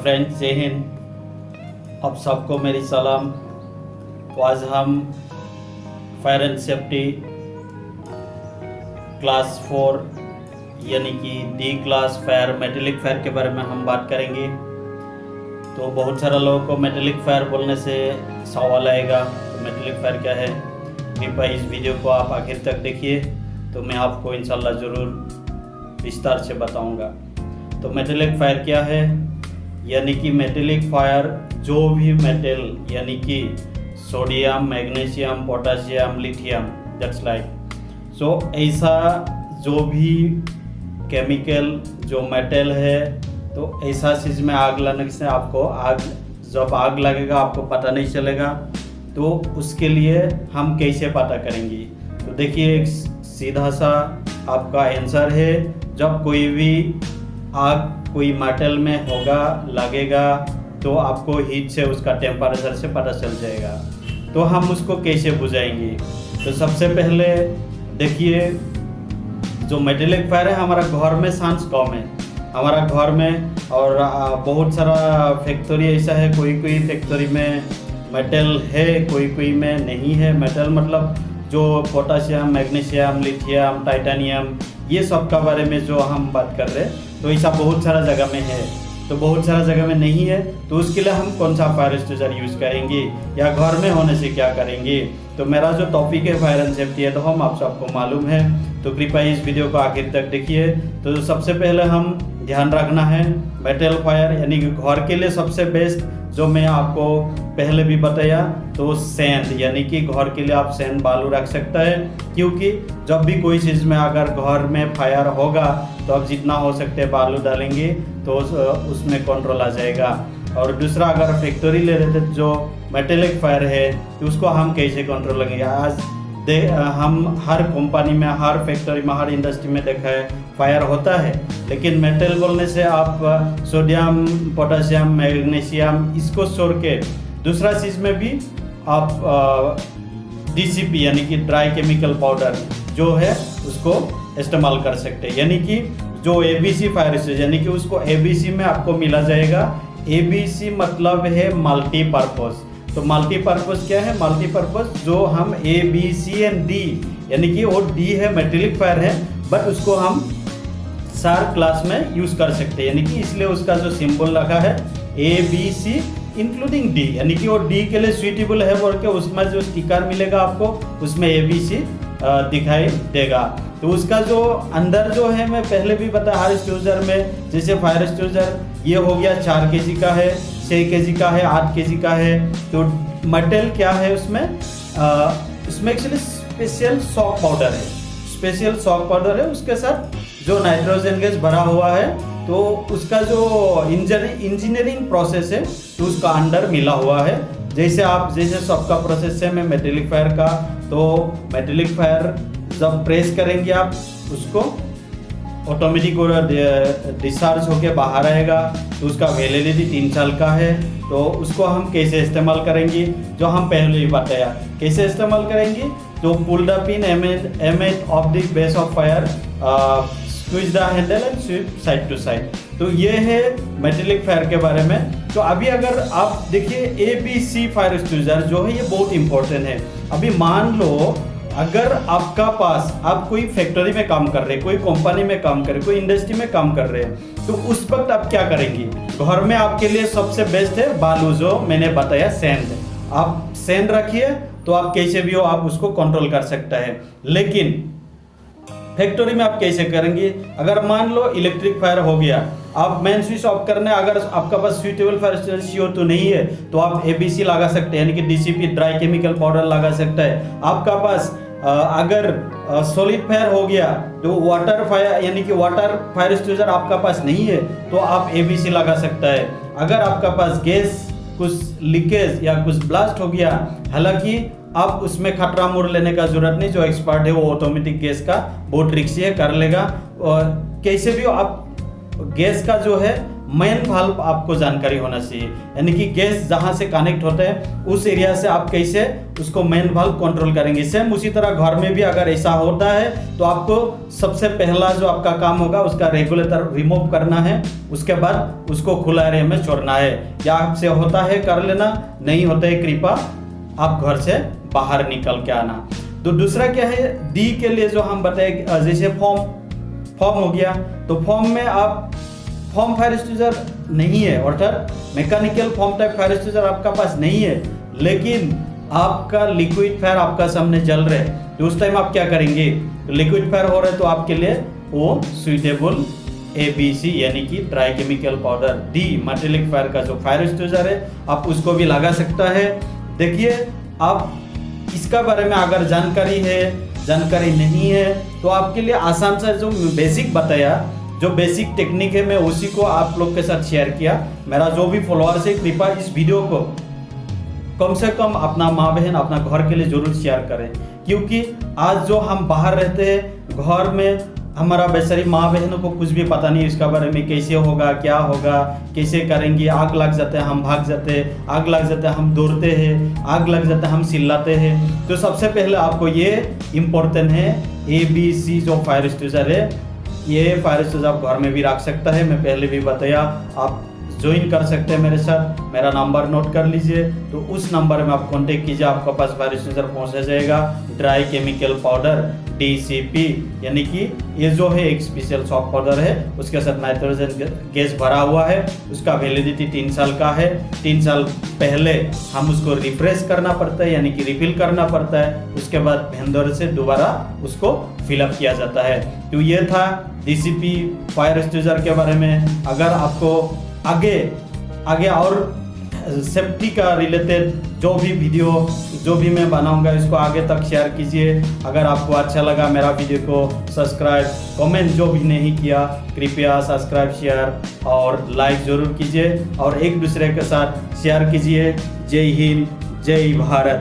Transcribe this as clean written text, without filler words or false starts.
Friends, जय हिंद। आप सबको मेरी सलाम। तो आज हम फायर एंड सेफ्टी क्लास 4 यानी कि D class fire metallic fire के बारे में हम बात करेंगे। तो बहुत सारा लोगों को मेटेलिक फायर बोलने से सवाल आएगा, तो मेटेलिक फायर क्या है। कृपया इस वीडियो को आप आखिर तक देखिए, तो मैं आपको इंशाल्लाह ज़रूर विस्तार से बताऊंगा। तो मेटेलिक फायर क्या है, यानी कि मेटेलिक फायर जो भी मेटल यानी कि sodium, magnesium, potassium, lithium, that's like so ऐसा जो भी केमिकल जो मेटल है, तो ऐसा चीज़ में आग लगने से आपको जब आग लगेगा आपको पता नहीं चलेगा। तो उसके लिए हम कैसे पता करेंगे, तो देखिए एक सीधा सा आपका आंसर है। जब कोई भी आग कोई मेटल में होगा लगेगा तो आपको हीट से उसका टेम्परेचर से पता चल जाएगा। तो हम उसको कैसे बुझाएंगे, तो सबसे पहले देखिए जो मेटेलिक फायर है हमारा घर में चांस कम है, हमारा घर में। और बहुत सारा फैक्ट्री ऐसा है, कोई फैक्ट्री में मेटल है, कोई में नहीं है। मेटल मतलब जो पोटाशियम, मैग्नीशियम, लिथियम, टाइटेनियम, ये सब का बारे में जो हम बात कर रहे हैं। तो ऐसा बहुत सारा जगह में है, तो बहुत सारा जगह में नहीं है। तो उसके लिए हम कौन सा फायर एक्सटिंग्विशर यूज़ करेंगे या घर में होने से क्या करेंगे। तो मेरा जो टॉपिक है फायर एंड सेफ्टी है, तो हम आप सबको मालूम है, तो कृपया इस वीडियो को आखिर तक देखिए। तो सबसे पहले हम ध्यान रखना है मेटल फायर यानी कि घर के लिए सबसे बेस्ट जो मैं आपको पहले भी बताया, तो सैंड यानी कि घर के लिए आप सैंड बालू रख सकते हैं। क्योंकि जब भी कोई चीज़ में अगर घर में फायर होगा तो आप जितना हो सकते हैं बालू डालेंगे तो उसमें कंट्रोल आ जाएगा। और दूसरा, अगर फैक्ट्री ले रहे थे जो मेटेलिक फायर है, तो उसको हम कैसे कंट्रोल करेंगे। आज हम हर कंपनी में, हर फैक्ट्री में, हर इंडस्ट्री में देखा है फायर होता है, लेकिन मेटल बोलने से आप सोडियम, पोटाशियम, मैग्नीशियम इसको छोड़ के दूसरा चीज़ में भी आप DCP यानी कि ड्राई केमिकल पाउडर जो है उसको इस्तेमाल कर सकते हैं। यानी कि जो ABC फायर से यानी कि उसको ABC में आपको मिला जाएगा। ABC मतलब है मल्टीपर्पज़। तो मल्टीपर्पज़ क्या है, मल्टीपर्पज़ जो हम ABC एंड D यानी कि वो D है मेटेलिक फायर है, बट उसको हम सार क्लास में यूज़ कर सकते हैं। यानी कि इसलिए उसका जो सिंबल रखा है ABC इंक्लूडिंग D, यानी कि वो D के लिए सुइटेबल है बोल के उसमें जो स्टिकर मिलेगा आपको उसमें ABC दिखाई देगा। तो उसका जो अंदर जो है, मैं पहले भी बताया हर एक्सटिंग्विशर में, जैसे फायर एक्सटिंग्विशर ये हो गया 4 kg का है, 6 kg का है, 8 kg का है। तो मेटल क्या है उसमें उसमें एक्चुअली स्पेशल सॉक पाउडर है, स्पेशल सॉक पाउडर है। उसके साथ जो नाइट्रोजन गैस भरा हुआ है, तो उसका जो इंजीनियरिंग प्रोसेस है तो उसका अंदर मिला हुआ है। जैसे सबका प्रोसेस है मैं मेटेलिक फायर का, तो मेटेलिक फायर जब प्रेस करेंगे आप उसको ऑटोमेटिक डिस्चार्ज होके बाहर आएगा। तो उसका वैलिडिटी 3 साल का है। तो उसको हम कैसे इस्तेमाल करेंगे, जो हम पहले ही बताया कैसे इस्तेमाल करेंगे। तो pull the pin aim at of the base of fire, squeeze the handle and sweep side to side. तो ये है मेटेलिक फायर के बारे में। तो अभी अगर आप देखिए ABC फायर एक्सटिंग्विशर जो है ये बहुत इंपॉर्टेंट है। अभी मान लो अगर आपका पास, आप कोई फैक्ट्री में काम कर रहे हैं, कोई कंपनी में काम कर रहे हैं, कोई इंडस्ट्री में काम कर रहे हैं, तो उस वक्त आप क्या करेंगे। घर में आपके लिए सबसे बेस्ट है बालू, जो मैंने बताया सैंड। आप सैंड रखिए तो आप कैसे भी हो आप उसको कंट्रोल कर सकता है। लेकिन फैक्ट्री में आप कैसे करेंगे, अगर मान लो इलेक्ट्रिक फायर हो गया, आप मेन स्विच ऑफ करने, अगर आपका पास सुइटेबल फायर एक्सटिंग्विशर CO2 नहीं है, तो आप ABC लगा सकते हैं, यानी कि DCP ड्राई केमिकल पाउडर लगा सकता है। आपका पास अगर सॉलिड फायर हो गया, तो वाटर फायर यानी कि वाटर फायर एक्सटिंग्विशर आपका पास नहीं है, तो आप ABC लगा सकता है। अगर आपका पास गैस कुछ लीकेज या कुछ ब्लास्ट हो गया, हालांकि आप उसमें खतरा मोड़ लेने का जरूरत नहीं, जो एक्सपर्ट है वो ऑटोमेटिक गैस का बहुत रिक्सी है, कर लेगा। और कैसे भी आप गैस का जो है मेन वाल्व आपको जानकारी होना चाहिए, यानी कि गैस जहां से कनेक्ट होता है उस एरिया से आप कैसे उसको मेन वाल्व कंट्रोल करेंगे। सेम उसी तरह घर में भी अगर ऐसा होता है तो आपको सबसे पहला जो आपका काम होगा उसका रेगुलेटर रिमूव करना है, उसके बाद उसको खुला एरिया में छोड़ना है। या आपसे होता है कर लेना, नहीं होता है कृपया आप घर से बाहर निकल के आना। तो दूसरा क्या है, डी के लिए जो हम बताए, जैसे फॉर्म हो गया, तो फॉर्म में आप फॉर्म फायर एक्सटिंग्विशर नहीं है, अर्थात mechanical form type fire extinguisher आपका पास नहीं है, लेकिन आपका लिक्विड फायर आपका सामने जल रहा है, तो उस टाइम आप क्या करेंगे, लिक्विड फायर हो रहा है तो आपके लिए वो सुइटेबल ABC यानी कि dry chemical powder D metallic fire का जो फायर एक्सटिंग्विशर है आप उसको भी लगा सकता है। देखिए, आप इसका बारे में अगर जानकारी है, जानकारी नहीं है, तो आपके लिए आसान सा जो बेसिक बताया, जो बेसिक टेक्निक है, मैं उसी को आप लोग के साथ शेयर किया। मेरा जो भी फॉलोअर्स है कृपया इस वीडियो को कम से कम अपना माँ बहन, अपना घर के लिए जरूर शेयर करें, क्योंकि आज जो हम बाहर रहते हैं, घर में हमारा बेचारी माँ बहनों को कुछ भी पता नहीं इसका बारे में, कैसे होगा, क्या होगा, कैसे करेंगे, आग लग जाते हैं हम भाग जाते हैं, आग लग जाते हैं हम दौड़ते हैं, आग लग जाते हैं हम चिल्लाते हैं। तो सबसे पहले आपको ये इम्पोर्टेंट है, ABC जो फायर एक्सटिंग्विशर है, ये फायर एक्सटिंग्विशर आप घर में भी रख सकता है। मैं पहले भी बताया, आप ज्वाइन कर सकते हैं मेरे साथ, मेरा नंबर नोट कर लीजिए, तो उस नंबर में आप कांटेक्ट कीजिए, आपके पास फायर एक्सटिंग्विशर पहुंचा जाएगा। ड्राई केमिकल पाउडर DCP, यानी कि ये जो है एक स्पेशल सॉफ्ट पाउडर है, उसके साथ नाइट्रोजन गैस भरा हुआ है, उसका वैलिडिटी 3 साल का है। 3 साल पहले हम उसको रिफ्रेश करना पड़ता है, यानी कि रिफिल करना पड़ता है, उसके बाद भेंदर से दोबारा उसको फिलअप किया जाता है। तो ये था DCP फायर एक्सटिंग्विशर के बारे में। अगर आपको आगे और सेफ्टी का रिलेटेड जो भी वीडियो जो भी मैं बनाऊंगा इसको आगे तक शेयर कीजिए। अगर आपको अच्छा लगा मेरा वीडियो को सब्सक्राइब, कमेंट जो भी नहीं किया कृपया सब्सक्राइब, शेयर और लाइक जरूर कीजिए और एक दूसरे के साथ शेयर कीजिए। जय हिंद, जय भारत।